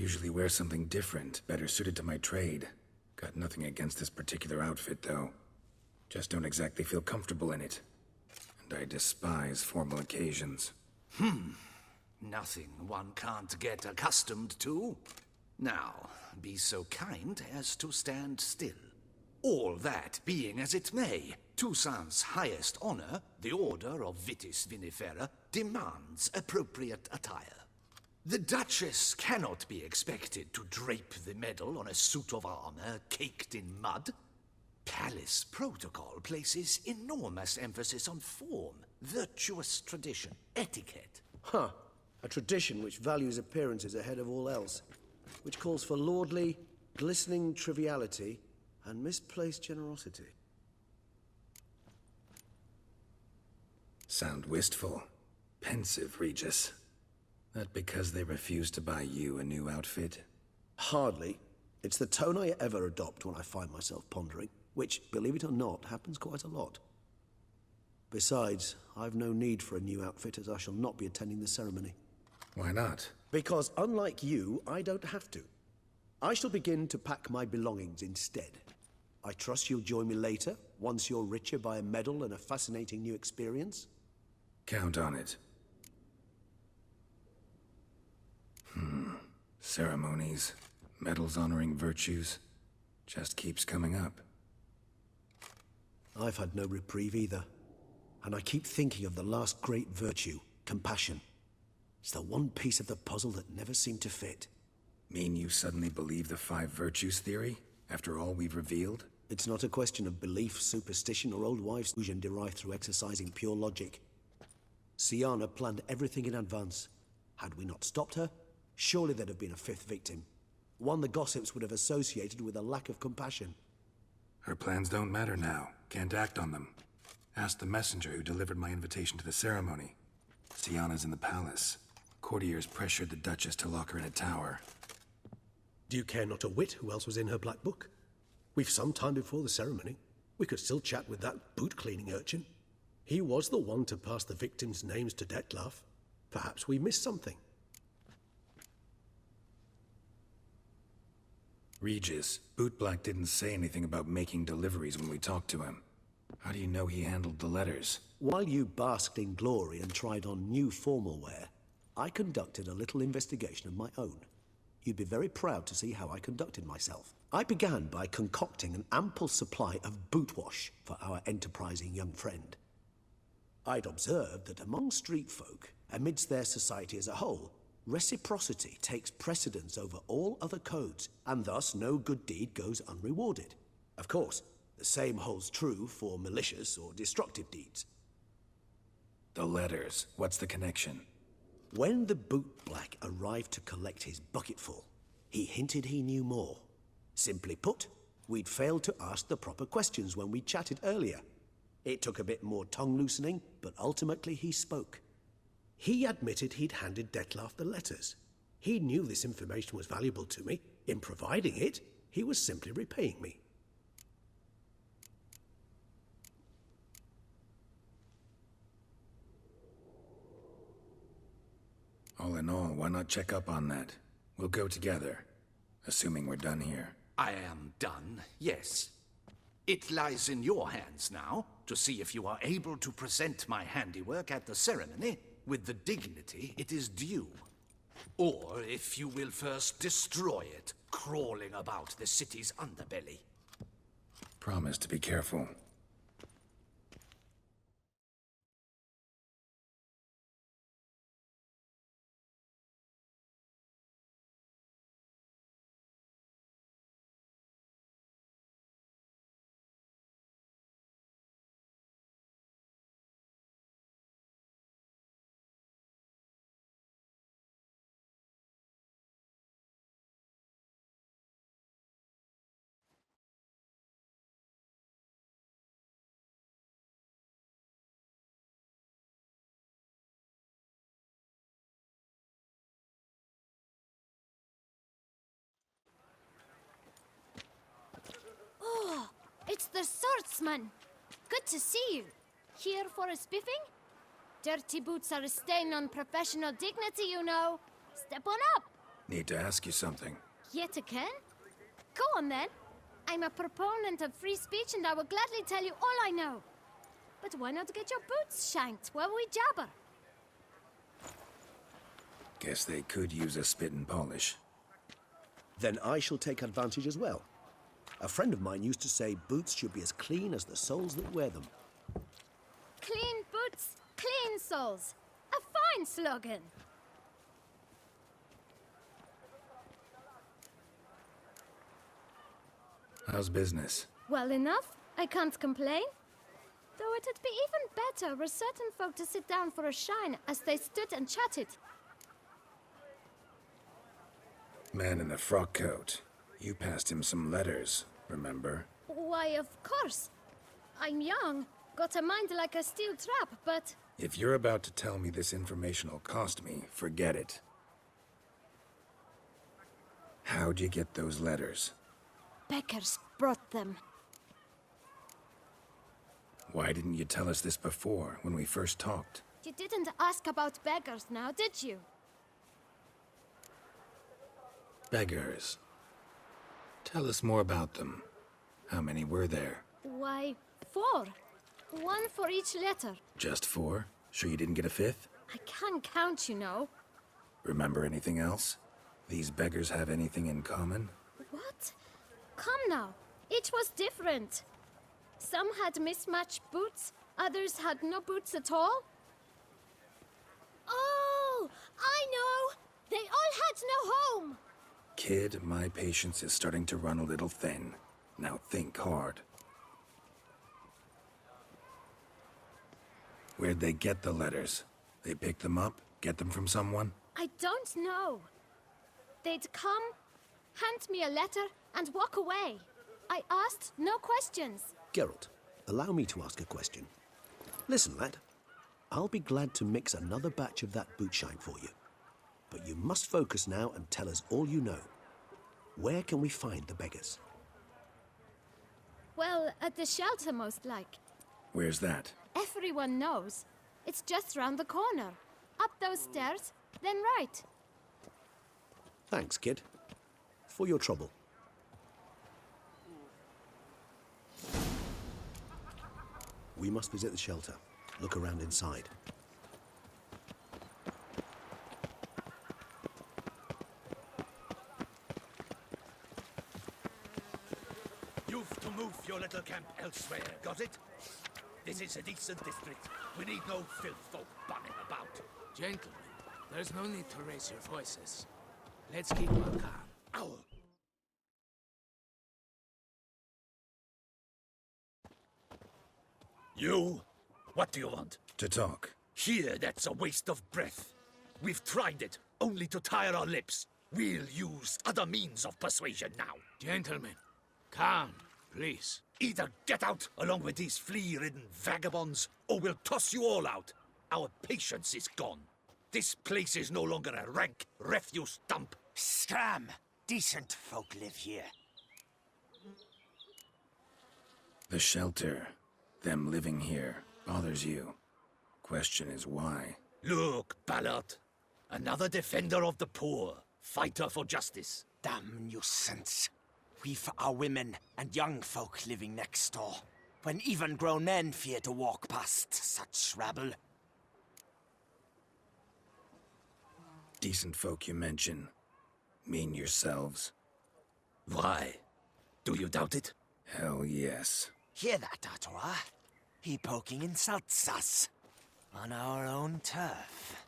Usually wear something different, better suited to my trade. Got nothing against this particular outfit, though. Just don't exactly feel comfortable in it. And I despise formal occasions. Nothing one can't get accustomed to. Now, be so kind as to stand still. All that being as it may, Toussaint's highest honor, the Order of Vitis Vinifera, demands appropriate attire. The Duchess cannot be expected to drape the medal on a suit of armor caked in mud. Palace protocol places enormous emphasis on form, virtuous tradition, etiquette. Huh. A tradition which values appearances ahead of all else. Which calls for lordly, glistening triviality and misplaced generosity. Sound wistful. Pensive, Regis. That because they refuse to buy you a new outfit? Hardly. It's the tone I ever adopt when I find myself pondering, which, believe it or not, happens quite a lot. Besides, I've no need for a new outfit as I shall not be attending the ceremony. Why not? Because unlike you, I don't have to. I shall begin to pack my belongings instead. I trust you'll join me later, once you're richer by a medal and a fascinating new experience? Count on it. Ceremonies, medals honoring virtues, just keeps coming up. I've had no reprieve either. And I keep thinking of the last great virtue, compassion. It's the one piece of the puzzle that never seemed to fit. Mean you suddenly believe the 5 virtues theory, after all we've revealed? It's not a question of belief, superstition, or old wives' illusion derived through exercising pure logic. Siana planned everything in advance. Had we not stopped her, surely there'd have been a 5th victim. One the gossips would have associated with a lack of compassion. Her plans don't matter now. Can't act on them. Ask the messenger who delivered my invitation to the ceremony. Siana's in the palace. Courtiers pressured the Duchess to lock her in a tower. Do you care not a whit who else was in her black book? We've some time before the ceremony. We could still chat with that boot-cleaning urchin. He was the one to pass the victims' names to Dettlaff. Perhaps we missed something. Regis, Bootblack didn't say anything about making deliveries when we talked to him. How do you know he handled the letters? While you basked in glory and tried on new formal wear, I conducted a little investigation of my own. You'd be very proud to see how I conducted myself. I began by concocting an ample supply of boot wash for our enterprising young friend. I'd observed that among street folk, amidst their society as a whole, reciprocity takes precedence over all other codes, and thus no good deed goes unrewarded. Of course, the same holds true for malicious or destructive deeds. The letters, what's the connection? When the bootblack arrived to collect his bucketful, he hinted he knew more. Simply put, we'd failed to ask the proper questions when we chatted earlier. It took a bit more tongue-loosening, but ultimately he spoke. He admitted he'd handed Dettlaff the letters. He knew this information was valuable to me. In providing it, he was simply repaying me. All in all, why not check up on that? We'll go together, assuming we're done here. I am done, yes. It lies in your hands now to see if you are able to present my handiwork at the ceremony with the dignity it is due. Or if you will first destroy it, crawling about the city's underbelly. Promise to be careful. It's the swordsman. Good to see you. Here for a spiffing? Dirty boots are a stain on professional dignity, you know. Step on up. Need to ask you something. Yet again? Go on then. I'm a proponent of free speech and I will gladly tell you all I know. But why not get your boots shanked while we jabber? Guess they could use a spit and polish. Then I shall take advantage as well. A friend of mine used to say boots should be as clean as the soles that wear them. Clean boots, clean soles. A fine slogan. How's business? Well enough. I can't complain. Though it'd be even better were certain folk to sit down for a shine as they stood and chatted. Man in the frock coat. You passed him some letters, remember? Why, of course. I'm young, got a mind like a steel trap, but... If you're about to tell me this information will cost me, forget it. How'd you get those letters? Beggars brought them. Why didn't you tell us this before, when we first talked? You didn't ask about beggars now, did you? Beggars. Tell us more about them. How many were there? Why, 4. 1 for each letter. Just 4? Sure you didn't get a 5th? I can't count, you know. Remember anything else? These beggars have anything in common? What? Come now. Each was different. Some had mismatched boots, others had no boots at all. Oh, I know! They all had no home! Kid, my patience is starting to run a little thin. Now think hard. Where'd they get the letters? They pick them up? Get them from someone? I don't know. They'd come, hand me a letter, and walk away. I asked no questions. Geralt, allow me to ask a question. Listen, lad. I'll be glad to mix another batch of that boot shine for you. But you must focus now and tell us all you know. Where can we find the beggars? Well, at the shelter, most like. Where's that? Everyone knows. It's just round the corner. Up those stairs, then right. Thanks, kid. For your trouble. We must visit the shelter. Look around inside. You've to move your little camp elsewhere, got it? This is a decent district. We need no filth folk bunning about. Gentlemen, there's no need to raise your voices. Let's keep our calm. Ow! You? What do you want? To talk. Here, that's a waste of breath. We've tried it, only to tire our lips. We'll use other means of persuasion now. Gentlemen, calm, please. Either get out along with these flea-ridden vagabonds, or we'll toss you all out. Our patience is gone. This place is no longer a rank refuse dump. Scram! Decent folk live here. The shelter, them living here, bothers you. Question is why? Look, Ballard. Another defender of the poor. Fighter for justice. Damn nuisance. We've our women and young folk living next door, when even grown men fear to walk past such rabble. Decent folk you mention. Mean yourselves? Why? Do you doubt it? Hell yes. Hear that, Artois? He poking insults us. On our own turf.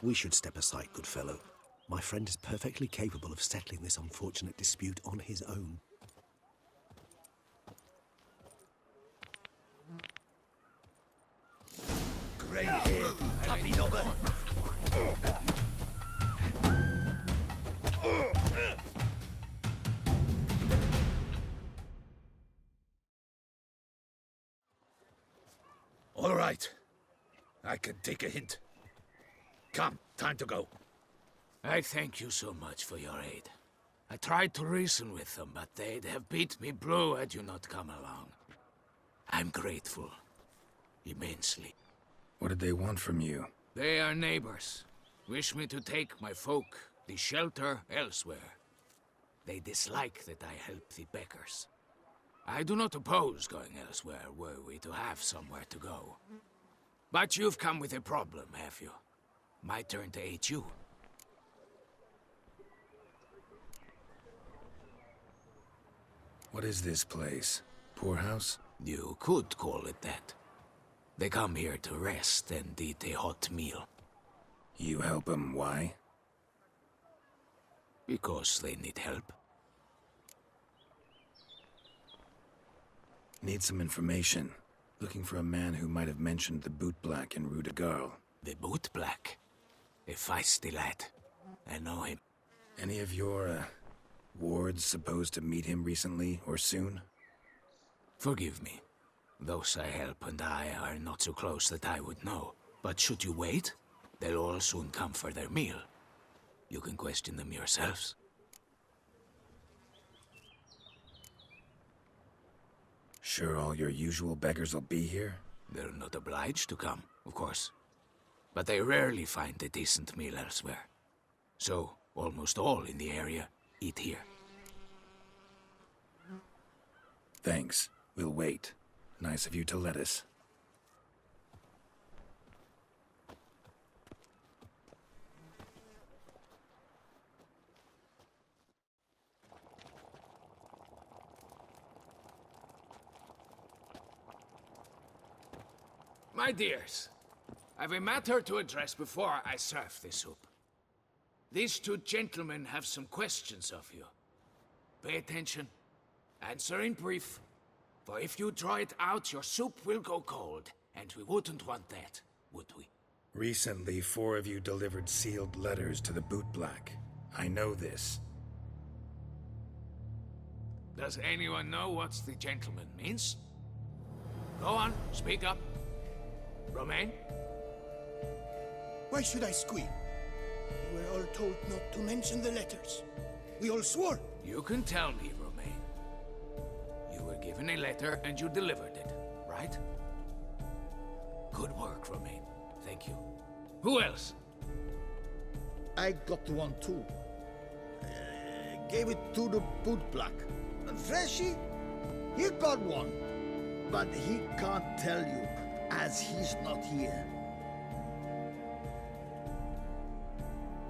We should step aside, good fellow. My friend is perfectly capable of settling this unfortunate dispute on his own. Grey-haired puppy dogger. All right. I can take a hint. Come, time to go. I thank you so much for your aid. I tried to reason with them, but they'd have beat me blue had you not come along. I'm grateful. Immensely. What did they want from you? They are neighbors. wish me to take my folk, the shelter, elsewhere. They dislike that I help the beggars. I do not oppose going elsewhere were we to have somewhere to go. But you've come with a problem, have you? My turn to aid you. What is this place? Poorhouse? You could call it that. They come here to rest and eat a hot meal. You help them, why? Because they need help. Need some information. Looking for a man who might have mentioned the boot black in Rue de Garl. The boot black? A feisty lad. I know him. Any of your, wards supposed to meet him recently or soon? Forgive me. Those I help and I are not so close that I would know. But should you wait, they'll all soon come for their meal. You can question them yourselves. Sure all your usual beggars will be here? They're not obliged to come, of course. But they rarely find a decent meal elsewhere. So, almost all in the area eat here. Thanks. We'll wait. Nice of you to let us. My dears, I've a matter to address before I serve the soup. These two gentlemen have some questions of you. Pay attention. Answer in brief. For if you draw it out, your soup will go cold. And we wouldn't want that, would we? Recently, 4 of you delivered sealed letters to the boot black. I know this. Does anyone know what the gentleman means? Go on, speak up. Romain? Why should I squeal? We were all told not to mention the letters. We all swore. You can tell me, Romain. You were given a letter and you delivered it, right? Good work, Romain. Thank you. Who else? I got one too. Gave it to the bootblack. And Freshy, he got one. But he can't tell you, as he's not here.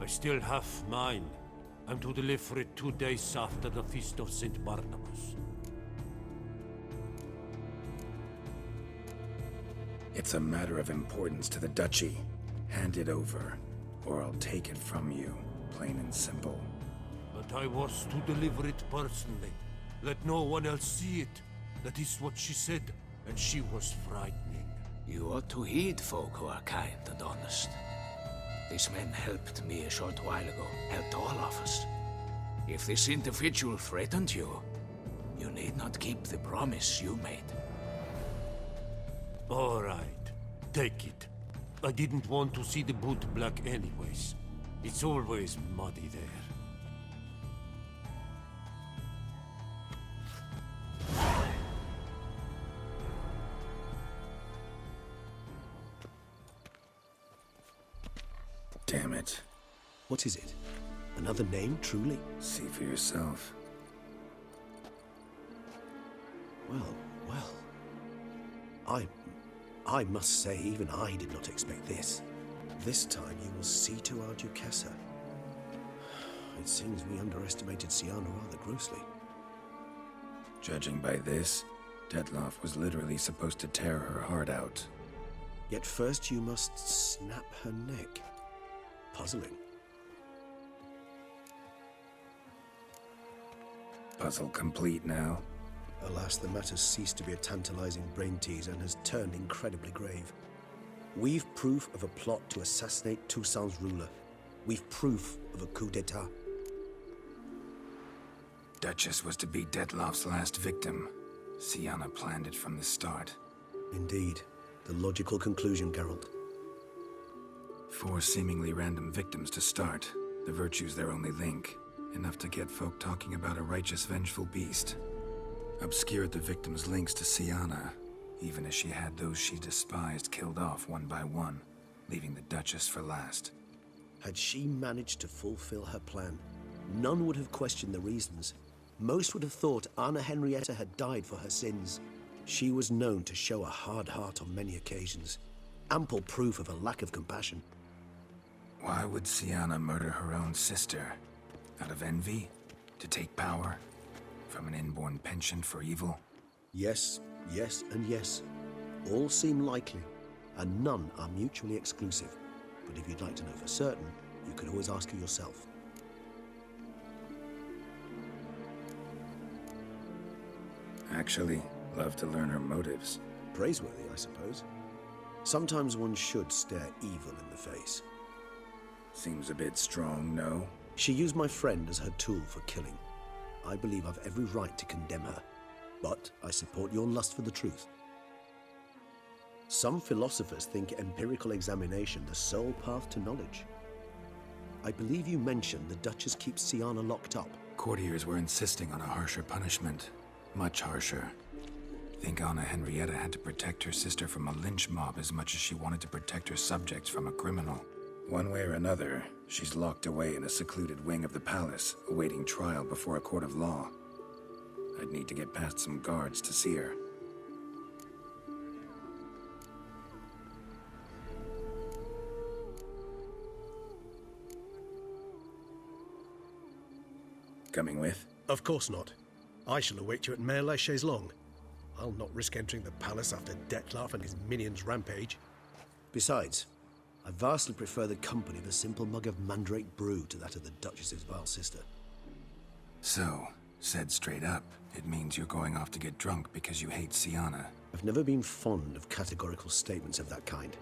I still have mine. I'm to deliver it 2 days after the Feast of St. Barnabas. It's a matter of importance to the Duchy. Hand it over, or I'll take it from you, plain and simple. But I was to deliver it personally. Let no one else see it. That is what she said, and she was frightening. You ought to heed folk who are kind and honest. These men helped me a short while ago, helped all of us. If this individual threatened you, you need not keep the promise you made. All right, take it. I didn't want to see the boot black anyways. It's always muddy there. Damn it. What is it? Another name, truly? See for yourself. Well. I must say, even I did not expect this. This time you will see to our Duchessa. It seems we underestimated Siana rather grossly. Judging by this, Detloff was literally supposed to tear her heart out. Yet first you must snap her neck. Puzzling. Puzzle complete now. Alas, the matter's ceased to be a tantalizing brain tease and has turned incredibly grave. We've proof of a plot to assassinate Toussaint's ruler. We've proof of a coup d'etat. Duchess was to be Detloff's last victim. Siana planned it from the start. Indeed. The logical conclusion, Geralt. 4 seemingly random victims to start. The virtue's their only link. Enough to get folk talking about a righteous, vengeful beast. Obscured the victims' links to Siana, even as she had those she despised killed off one by one, leaving the Duchess for last. Had she managed to fulfill her plan, none would have questioned the reasons. Most would have thought Anna Henrietta had died for her sins. She was known to show a hard heart on many occasions. Ample proof of a lack of compassion. Why would Sienna murder her own sister? Out of envy? To take power? From an inborn penchant for evil? Yes, yes, and yes. All seem likely, and none are mutually exclusive. But if you'd like to know for certain, you can always ask her yourself. Actually, love to learn her motives. Praiseworthy, I suppose. Sometimes one should stare evil in the face. Seems a bit strong, no? She used my friend as her tool for killing. I believe I've every right to condemn her, but I support your lust for the truth. Some philosophers think empirical examination the sole path to knowledge. I believe you mentioned the Duchess keeps Sienna locked up. Courtiers were insisting on a harsher punishment. Much harsher. Think Anna Henrietta had to protect her sister from a lynch mob as much as she wanted to protect her subjects from a criminal. One way or another, she's locked away in a secluded wing of the palace, awaiting trial before a court of law. I'd need to get past some guards to see her. Coming with? Of course not. I shall await you at Mare la Chaise-Longue. I'll not risk entering the palace after Dettlaff and his minions rampage. Besides, I vastly prefer the company of a simple mug of mandrake brew to that of the Duchess's vile sister. So, said straight up, it means you're going off to get drunk because you hate Sienna. I've never been fond of categorical statements of that kind,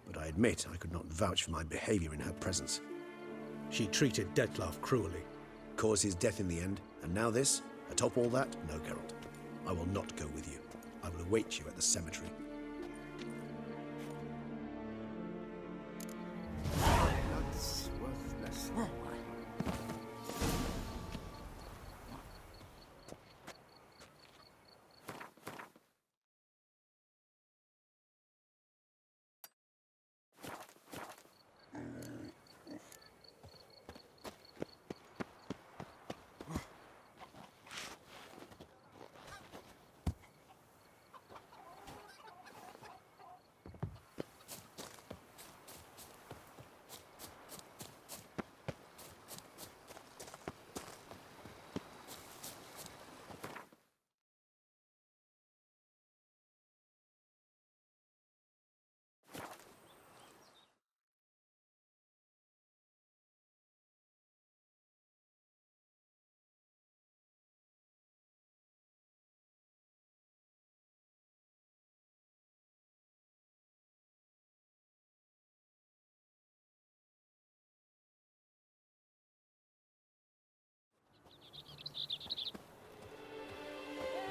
but I admit I could not vouch for my behavior in her presence. She treated Dettlaff cruelly. Caused his death in the end, and now this? Atop all that, no, Geralt. I will not go with you. I will await you at the cemetery. That's worthless.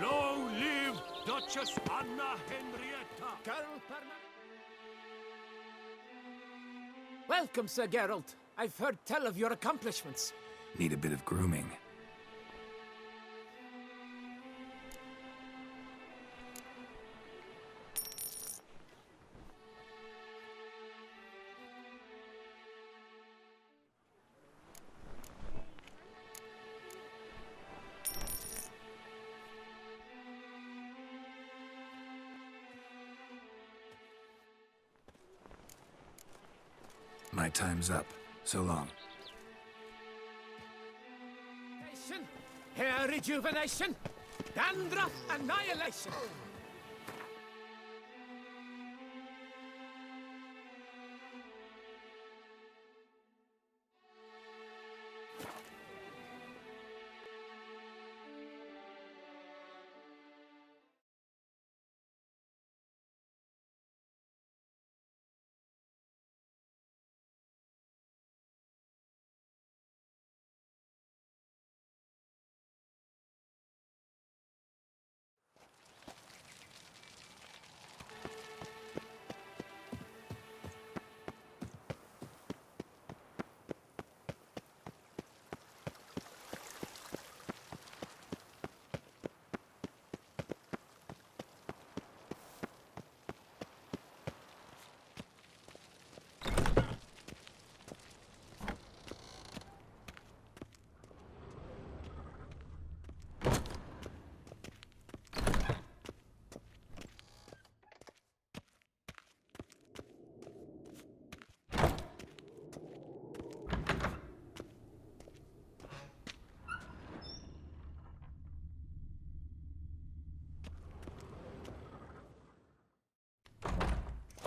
Long live Duchess Anna Henrietta! Welcome, Sir Geralt. I've heard tell of your accomplishments. Need a bit of grooming. My time's up. So long. Hair rejuvenation, dandruff annihilation.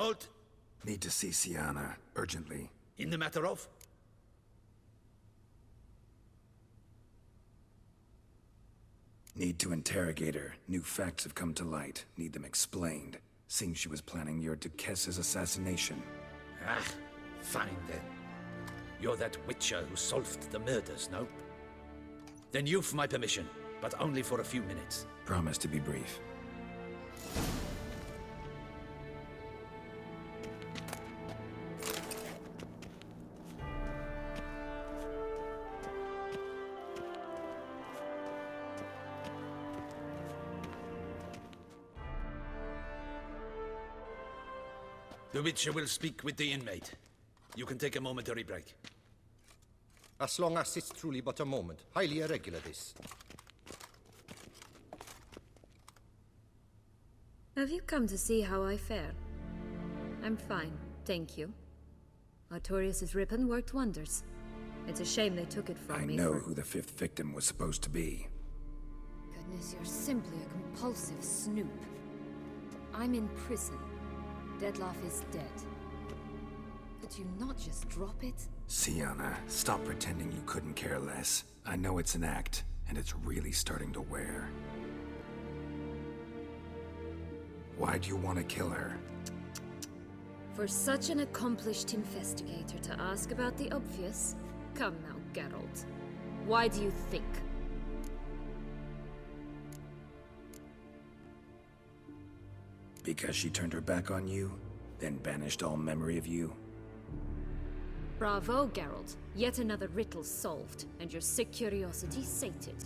Halt! Need to see Sienna, urgently. In the matter of? Need to interrogate her. New facts have come to light. Need them explained. Seems she was planning your Duquesse's assassination. Ah, fine then. You're that witcher who solved the murders, no? Then you've my permission, but only for a few minutes. Promise to be brief. The witcher will speak with the inmate. You can take a momentary break. As long as it's truly but a moment. Highly irregular, this. Have you come to see how I fare? I'm fine, thank you. Artorius' ribbon worked wonders. It's a shame they took it from me. I know who the fifth victim was supposed to be. Goodness, you're simply a compulsive snoop. I'm in prison. Dettlaff is dead. Could you not just drop it? Sienna, stop pretending you couldn't care less. I know it's an act, and it's really starting to wear. Why do you want to kill her? For such an accomplished investigator to ask about the obvious? Come now, Geralt. Why do you think? Because she turned her back on you, then banished all memory of you? Bravo, Geralt. Yet another riddle solved, and your sick curiosity sated.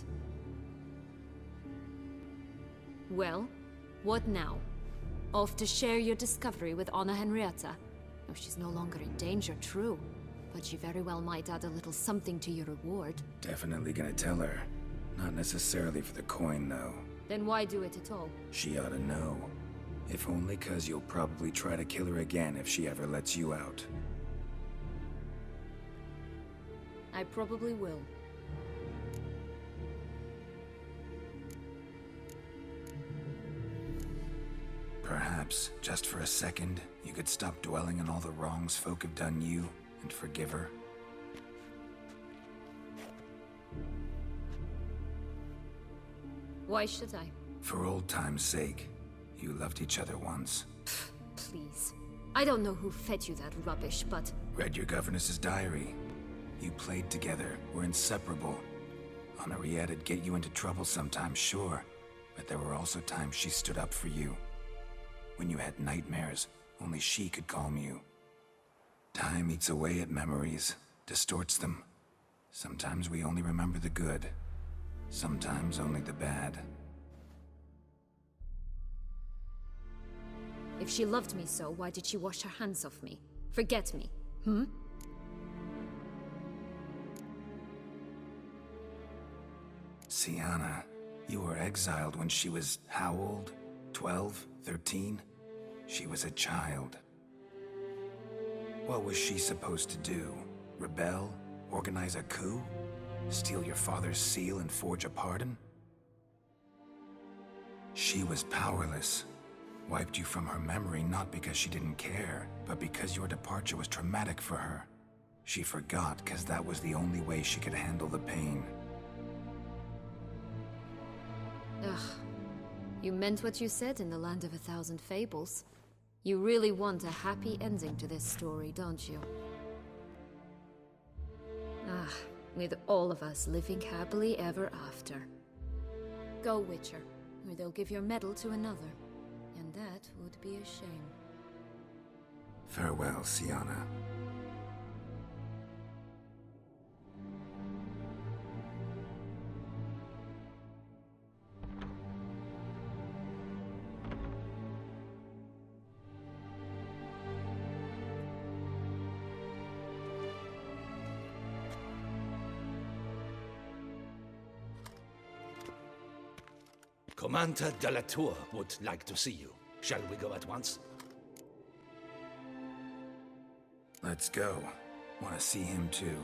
Well, what now? Off to share your discovery with Anna Henrietta? Oh, she's no longer in danger, true. But she very well might add a little something to your reward. Definitely gonna tell her. Not necessarily for the coin, though. Then why do it at all? She ought to know. If only 'cause you'll probably try to kill her again if she ever lets you out. I probably will. Perhaps, just for a second, you could stop dwelling on all the wrongs folk have done you and forgive her. Why should I? For old time's sake. You loved each other once. Please. I don't know who fed you that rubbish, but... Read your governess's diary. You played together, were inseparable. Henriette'd get you into trouble sometimes, sure. But there were also times she stood up for you. When you had nightmares, only she could calm you. Time eats away at memories, distorts them. Sometimes we only remember the good. Sometimes only the bad. If she loved me so, why did she wash her hands off me? Forget me, Sienna, you were exiled when she was how old? 12? 13? She was a child. What was she supposed to do? Rebel? Organize a coup? Steal your father's seal and forge a pardon? She was powerless. Wiped you from her memory not because she didn't care, but because your departure was traumatic for her. She forgot because that was the only way she could handle the pain. Ugh. You meant what you said in the Land of a Thousand Fables. You really want a happy ending to this story, don't you? Ah, with all of us living happily ever after. Go, Witcher, or they'll give your medal to another. And that would be a shame. Farewell, Sienna. Commander de la Tour would like to see you. Shall we go at once? Let's go. Want to see him too.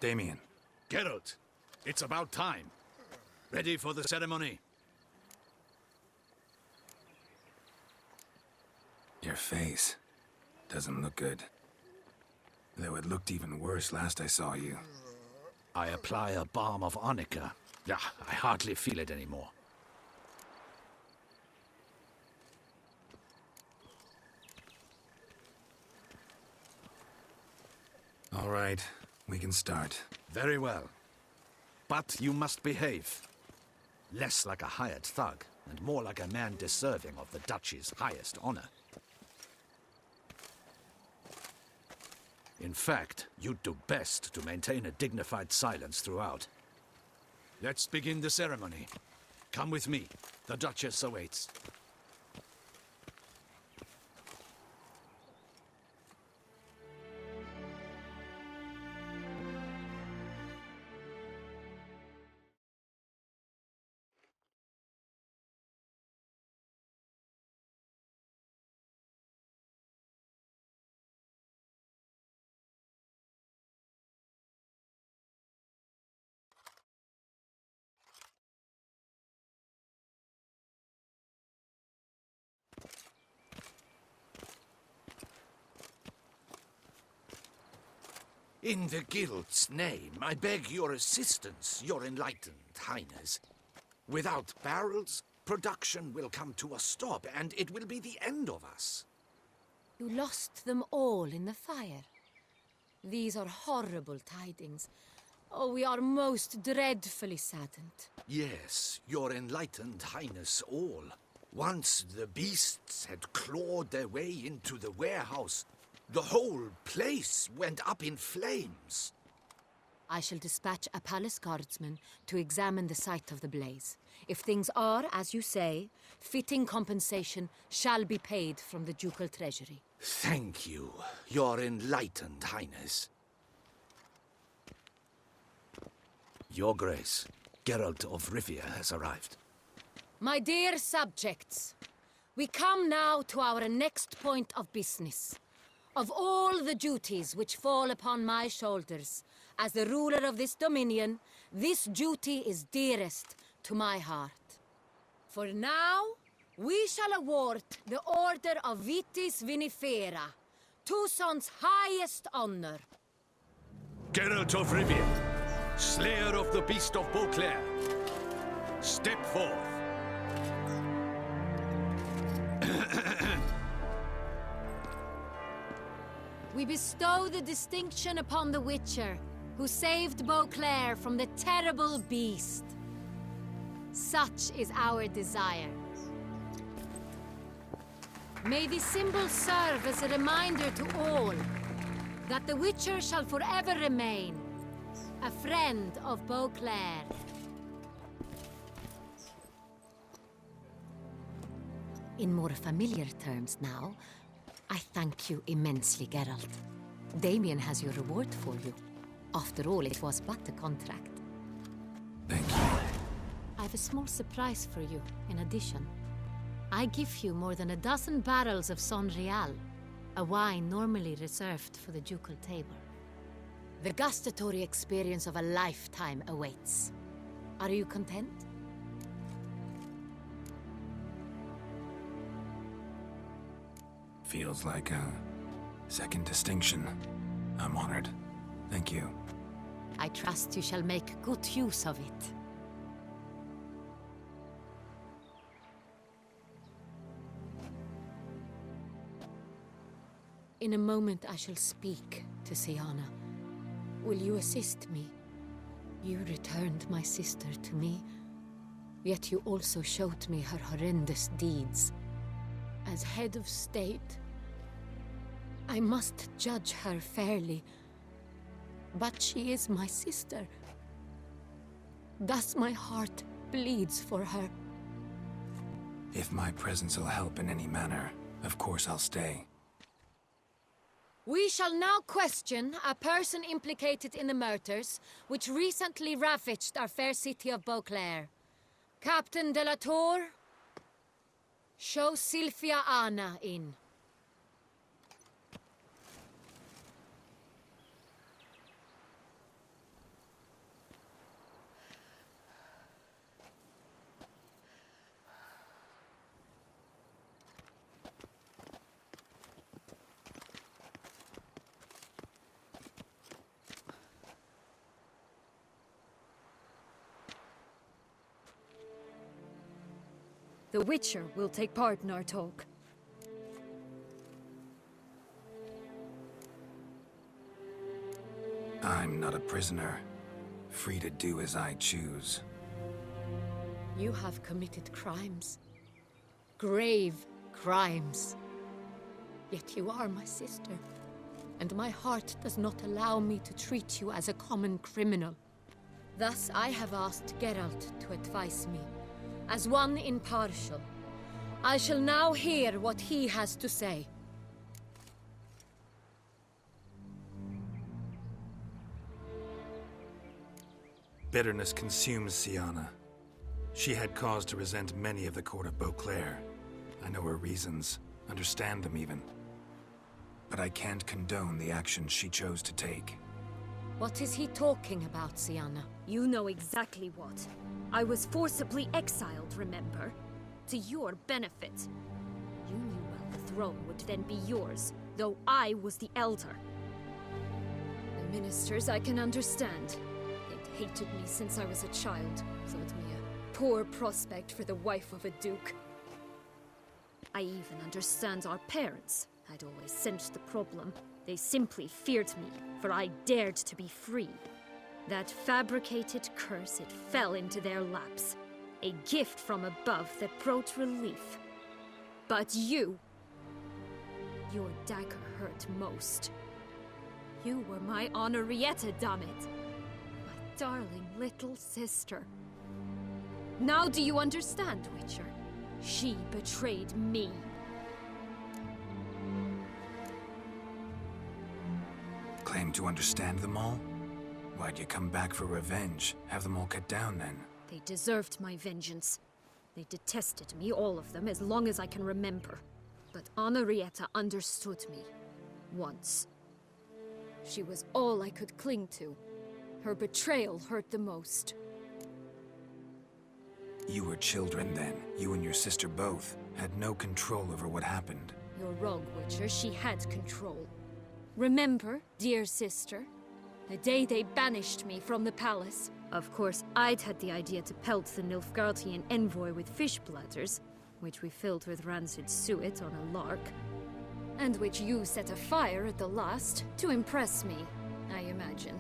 Damien. Geralt, it's about time. Ready for the ceremony? Your face doesn't look good. Though it looked even worse last I saw you. I apply a balm of arnica. Yeah, I hardly feel it anymore. All right, we can start. Very well. But you must behave. Less like a hired thug, and more like a man deserving of the Duchy's highest honor. In fact, you'd do best to maintain a dignified silence throughout. Let's begin the ceremony. Come with me. The Duchess awaits. In the Guild's name, I beg your assistance, your enlightened highness. Without barrels, production will come to a stop, and it will be the end of us. You lost them all in the fire. These are horrible tidings. Oh, we are most dreadfully saddened. Yes, your enlightened highness all. Once the beasts had clawed their way into the warehouse, the whole place went up in flames. I shall dispatch a palace guardsman to examine the site of the blaze. If things are, as you say, fitting compensation shall be paid from the ducal treasury. Thank you, your enlightened highness. Your Grace, Geralt of Rivia has arrived. My dear subjects, we come now to our next point of business. Of all the duties which fall upon my shoulders, as the ruler of this dominion, this duty is dearest to my heart. For now, we shall award the Order of Vitis Vinifera, Tucson's highest honor. Geralt of Rivia, slayer of the beast of Beauclair, step forth. We bestow the distinction upon the Witcher, who saved Beauclair from the terrible beast. Such is our desire. May this symbol serve as a reminder to all that the Witcher shall forever remain a friend of Beauclair. In more familiar terms now, I thank you immensely, Geralt. Damien has your reward for you. After all, it was but a contract. Thank you. I have a small surprise for you, in addition. I give you more than a dozen barrels of Son Real, a wine normally reserved for the ducal table. The gustatory experience of a lifetime awaits. Are you content? Feels like a second distinction. I'm honored. Thank you. I trust you shall make good use of it. In a moment I shall speak to Siana. Will you assist me? You returned my sister to me, yet you also showed me her horrendous deeds. As head of state, I must judge her fairly. But she is my sister. Thus my heart bleeds for her. If my presence will help in any manner, of course I'll stay. We shall now question a person implicated in the murders which recently ravaged our fair city of Beauclair. Captain de la Tour, show Sylvia Anna in. The Witcher will take part in our talk. I'm not a prisoner, free to do as I choose. You have committed crimes. Grave crimes. Yet you are my sister, and my heart does not allow me to treat you as a common criminal. Thus I have asked Geralt to advise me, as one impartial. I shall now hear what he has to say. Bitterness consumes Siana. She had cause to resent many of the court of Beauclair. I know her reasons, understand them even. But I can't condone the actions she chose to take. What is he talking about, Siana? You know exactly what. I was forcibly exiled, remember? To your benefit. You knew well the throne would then be yours, though I was the elder. The ministers I can understand. They'd hated me since I was a child, thought me a poor prospect for the wife of a duke. I even understand our parents. I'd always sensed the problem. They simply feared me, for I dared to be free. That fabricated curse, it fell into their laps. A gift from above that brought relief. But you... your dagger hurt most. You were my Henrietta, damn it. My darling little sister. Now do you understand, Witcher? She betrayed me. Claim to understand them all? Why'd you come back for revenge? Have them all cut down then? They deserved my vengeance. They detested me, all of them, as long as I can remember. But Henrietta understood me. Once. She was all I could cling to. Her betrayal hurt the most. You were children then. You and your sister both had no control over what happened. You're wrong, Witcher. She had control. Remember, dear sister? The day they banished me from the palace. Of course, I'd had the idea to pelt the Nilfgaardian envoy with fish bladders, which we filled with rancid suet on a lark, and which you set afire at the last to impress me, I imagine.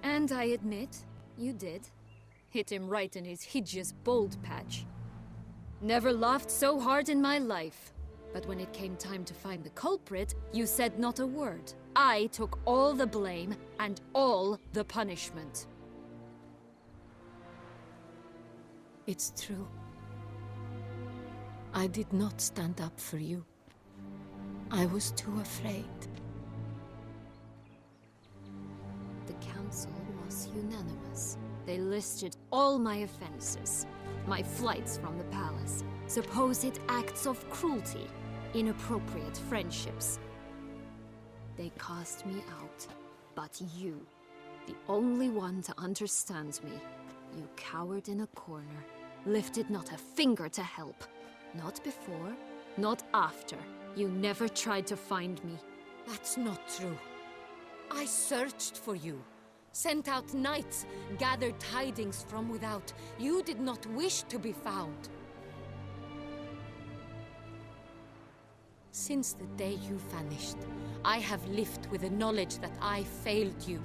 And I admit, you did. Hit him right in his hideous bald patch. Never laughed so hard in my life. But when it came time to find the culprit, you said not a word. I took all the blame and all the punishment. It's true. I did not stand up for you. I was too afraid. The council was unanimous. They listed all my offenses. My flights from the palace, supposed acts of cruelty, inappropriate friendships. They cast me out. But you, the only one to understand me, you cowered in a corner, lifted not a finger to help. Not before, not after. You never tried to find me. That's not true. I searched for you. Sent out knights, gathered tidings from without. You did not wish to be found. Since the day you vanished, I have lived with the knowledge that I failed you.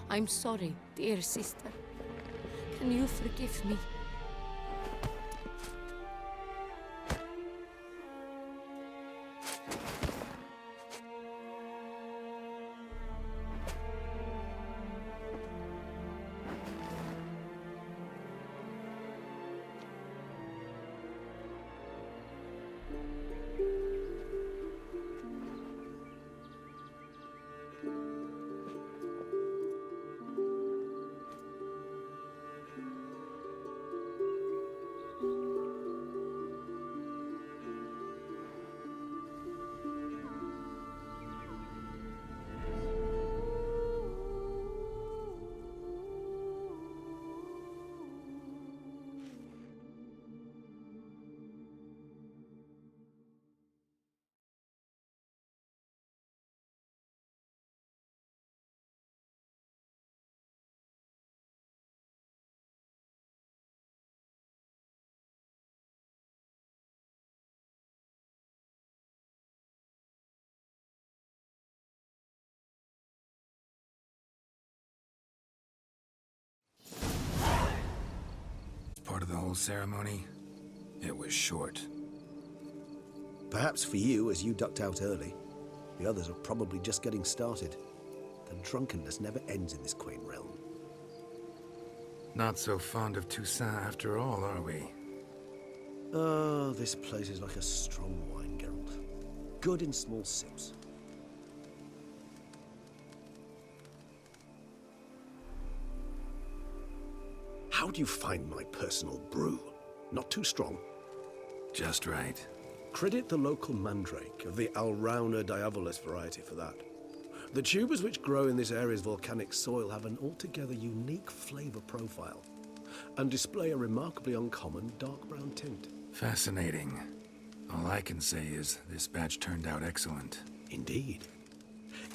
I'm sorry, dear sister. Can you forgive me? the whole ceremony, it was short. Perhaps for you, as you ducked out early. The others are probably just getting started. The drunkenness never ends in this quaint realm. Not so fond of Toussaint after all, are we? Oh, this place is like a strong wine, Geralt. Good in small sips. How do you find my personal brew? Not too strong? Just right. Credit the local mandrake of the Alrauna diavolis variety for that. The tubers which grow in this area's volcanic soil have an altogether unique flavor profile and display a remarkably uncommon dark brown tint. Fascinating. All I can say is this batch turned out excellent. Indeed.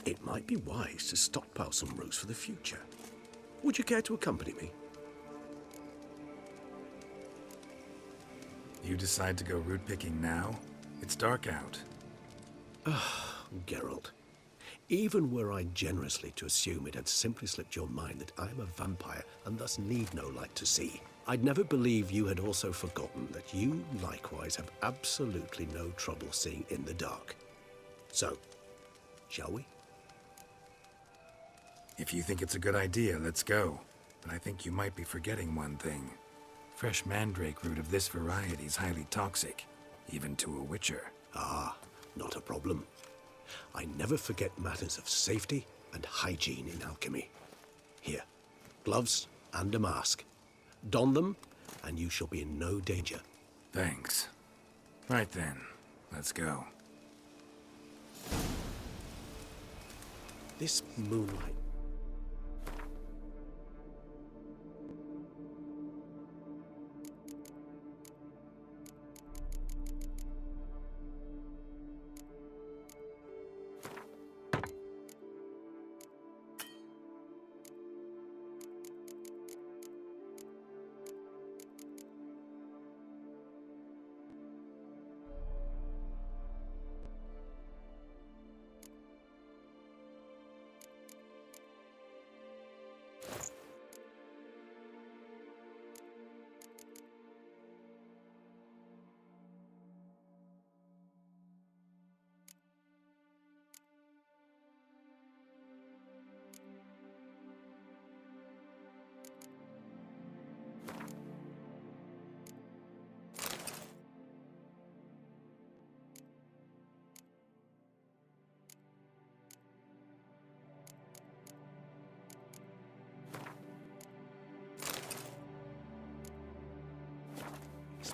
It might be wise to stockpile some roots for the future. Would you care to accompany me? You decide to go root picking now? It's dark out. Geralt, even were I generously to assume it had simply slipped your mind that I am a vampire and thus need no light to see, I'd never believe you had also forgotten that you likewise have absolutely no trouble seeing in the dark. So, shall we? If you think it's a good idea, let's go. But I think you might be forgetting one thing. Fresh mandrake root of this variety is highly toxic, even to a witcher. Ah, not a problem. I never forget matters of safety and hygiene in alchemy. Here, gloves and a mask. Don them, and you shall be in no danger. Thanks. Right then, let's go. This moonlight.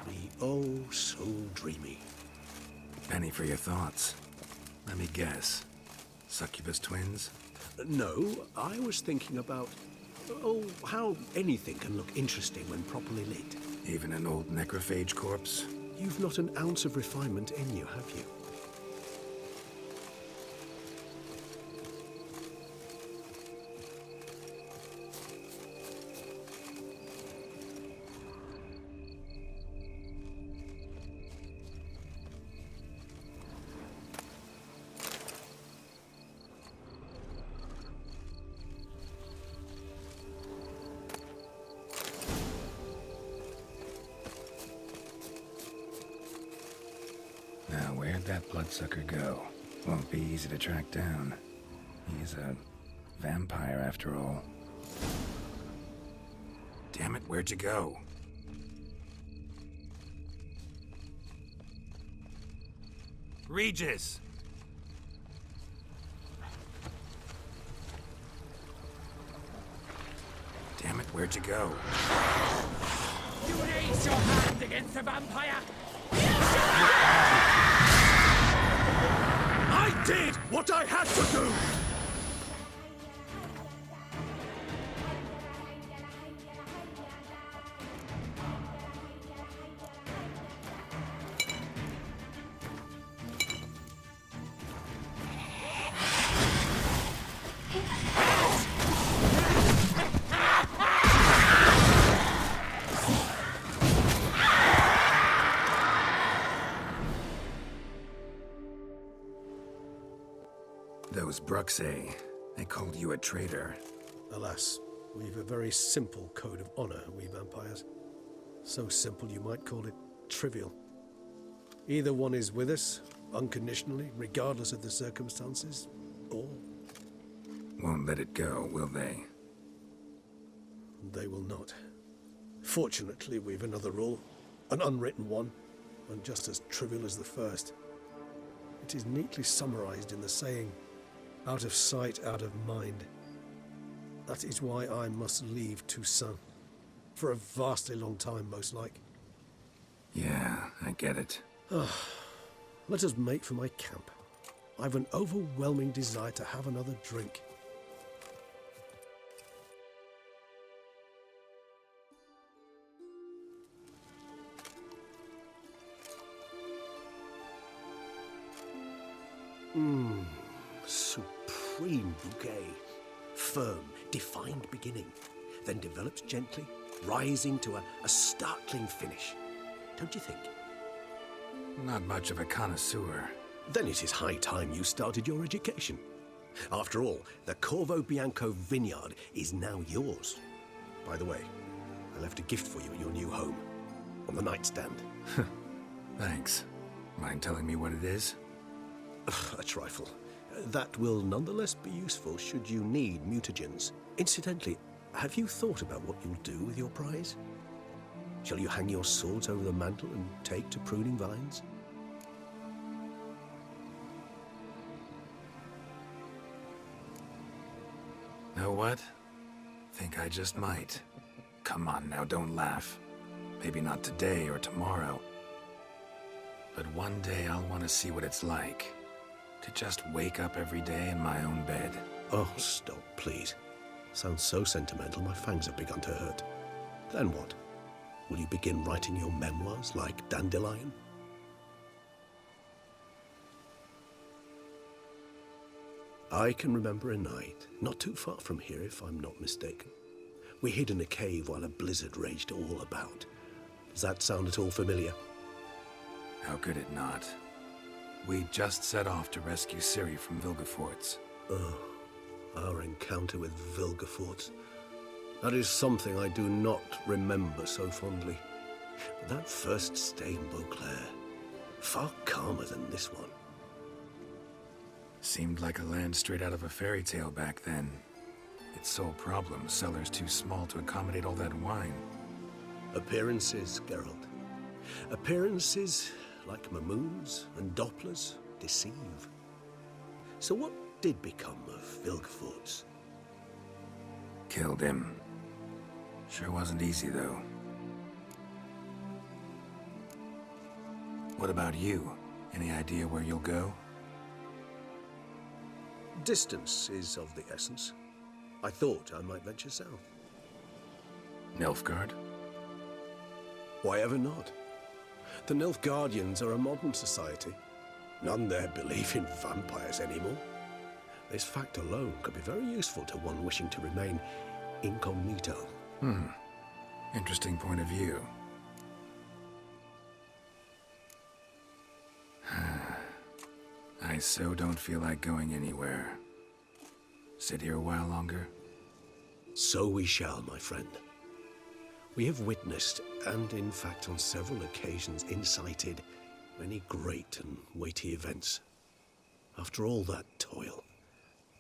Me oh so dreamy. Penny for your thoughts. Let me guess. Succubus twins? No, I was thinking about, how anything can look interesting when properly lit. Even an old necrophage corpse? You've not an ounce of refinement in you, have you? Now, where'd that bloodsucker go? Won't be easy to track down. He's a vampire, after all. Damn it, where'd you go? Regis! Damn it, where'd you go? You raise your hand against the vampire! I did what I had to do! Those Bruxay, they called you a traitor. Alas, we've a very simple code of honor, we vampires. So simple you might call it trivial. Either one is with us, unconditionally, regardless of the circumstances, or... Won't let it go, will they? They will not. Fortunately, we've another rule, an unwritten one, and just as trivial as the first. It is neatly summarized in the saying, out of sight, out of mind. That is why I must leave Toussaint. For a vastly long time, most like. Yeah, I get it. Let us make for my camp. I've an overwhelming desire to have another drink. Supreme bouquet. Firm, defined beginning, then develops gently, rising to a startling finish. Don't you think? Not much of a connoisseur. Then it is high time you started your education. After all, the Corvo Bianco vineyard is now yours. By the way, I left a gift for you in your new home, on the nightstand. Thanks. Mind telling me what it is? A trifle. That will nonetheless be useful should you need mutagens. Incidentally, have you thought about what you'll do with your prize? Shall you hang your swords over the mantle and take to pruning vines? Know what? Think I just might. Come on now, don't laugh. Maybe not today or tomorrow. But one day I'll want to see what it's like. To just wake up every day in my own bed. Oh, stop, please. Sounds so sentimental, my fangs have begun to hurt. Then what? Will you begin writing your memoirs like Dandelion? I can remember a night, not too far from here if I'm not mistaken. We hid in a cave while a blizzard raged all about. Does that sound at all familiar? How could it not? We just set off to rescue Ciri from Vilgefortz. Oh, our encounter with Vilgefortz. That is something I do not remember so fondly. But that first stay in Beauclair, far calmer than this one. Seemed like a land straight out of a fairy tale back then. Its sole problem, cellars too small to accommodate all that wine. Appearances, Geralt. Appearances, like Mamoons and Dopplers, deceive. So what did become of Vilgefortz? Killed him. Sure wasn't easy, though. What about you? Any idea where you'll go? Distance is of the essence. I thought I might venture south. Nilfgaard? Why ever not? The Nilfgaardians are a modern society. None there believe in vampires anymore. This fact alone could be very useful to one wishing to remain incognito. Interesting point of view. I so don't feel like going anywhere. Sit here a while longer? So we shall, my friend. We have witnessed, and in fact on several occasions incited, many great and weighty events. After all that toil,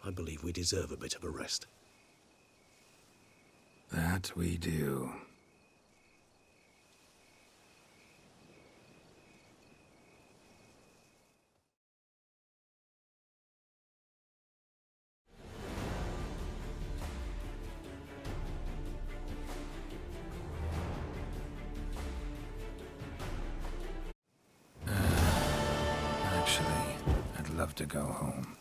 I believe we deserve a bit of a rest. That we do. Actually, I'd love to go home.